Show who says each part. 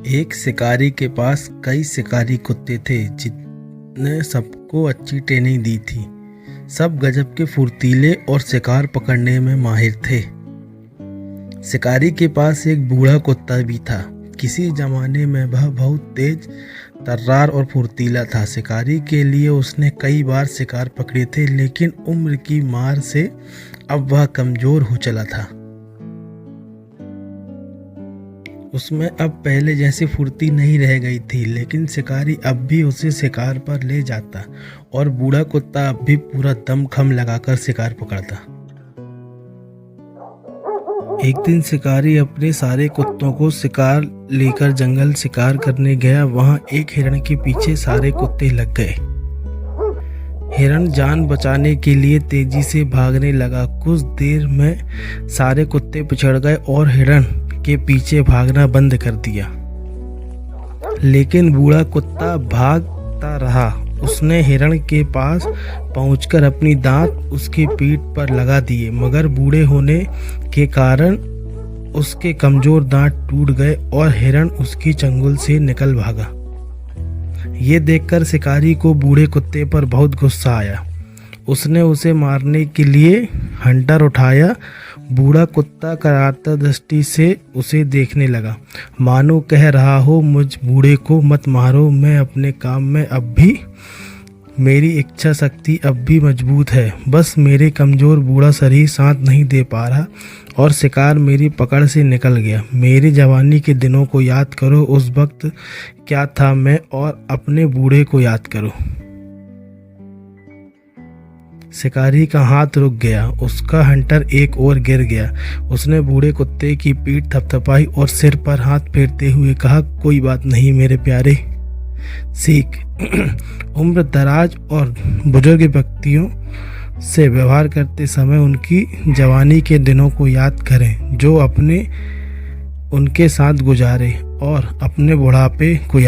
Speaker 1: एक शिकारी के पास कई शिकारी कुत्ते थे जिनने सबको अच्छी ट्रेनिंग दी थी। सब गजब के फुर्तीले और शिकार पकड़ने में माहिर थे। शिकारी के पास एक बूढ़ा कुत्ता भी था। किसी जमाने में वह बहुत तेज, तर्रार और फुर्तीला था। शिकारी के लिए उसने कई बार शिकार पकड़े थे, लेकिन उम्र की मार से अब वह कमजोर हो चला था। उसमें अब पहले जैसी फुर्ती नहीं रह गई थी, लेकिन शिकारी अब भी उसे शिकार पर ले जाता और बूढ़ा कुत्ता अब भी पूरा दमखम लगाकर शिकार पकड़ता। एक दिन शिकारी अपने सारे कुत्तों को शिकार लेकर जंगल शिकार करने गया। वहां एक हिरण के पीछे सारे कुत्ते लग गए। हिरण जान बचाने के लिए तेजी से भागने लगा। कुछ देर में सारे कुत्ते पिछड़ गए और हिरण के पीछे भागना बंद कर दिया, लेकिन बूढ़ा कुत्ता भागता रहा। उसने हिरण के पास पहुंचकर अपनी दांत उसकी पीठ पर लगा दिए, मगर बूढ़े होने के कारण उसके कमजोर दांत टूट गए और हिरण उसकी चंगुल से निकल भागा। ये देखकर शिकारी को बूढ़े कुत्ते पर बहुत गुस्सा आया। उसने उसे मारने के लिए हंटर उठाया। बूढ़ा कुत्ता करारता दृष्टि से उसे देखने लगा, मानो कह रहा हो, मुझ बूढ़े को मत मारो, मैं अपने काम में अब भी, मेरी इच्छा शक्ति अब भी मजबूत है, बस मेरे कमजोर बूढ़ा शरीर साथ नहीं दे पा रहा और शिकार मेरी पकड़ से निकल गया। मेरी जवानी के दिनों को याद करो, उस वक्त क्या था मैं, और अपने बूढ़े को याद करो। शिकारी का हाथ रुक गया। उसका हंटर एक ओर गिर गया। उसने बूढ़े कुत्ते की पीठ थपथपाई और सिर पर हाथ फेरते हुए कहा, कोई बात नहीं मेरे प्यारे। सीख, उम्र दराज और बुजुर्ग व्यक्तियों से व्यवहार करते समय उनकी जवानी के दिनों को याद करें जो अपने उनके साथ गुजारे, और अपने बुढ़ापे को याद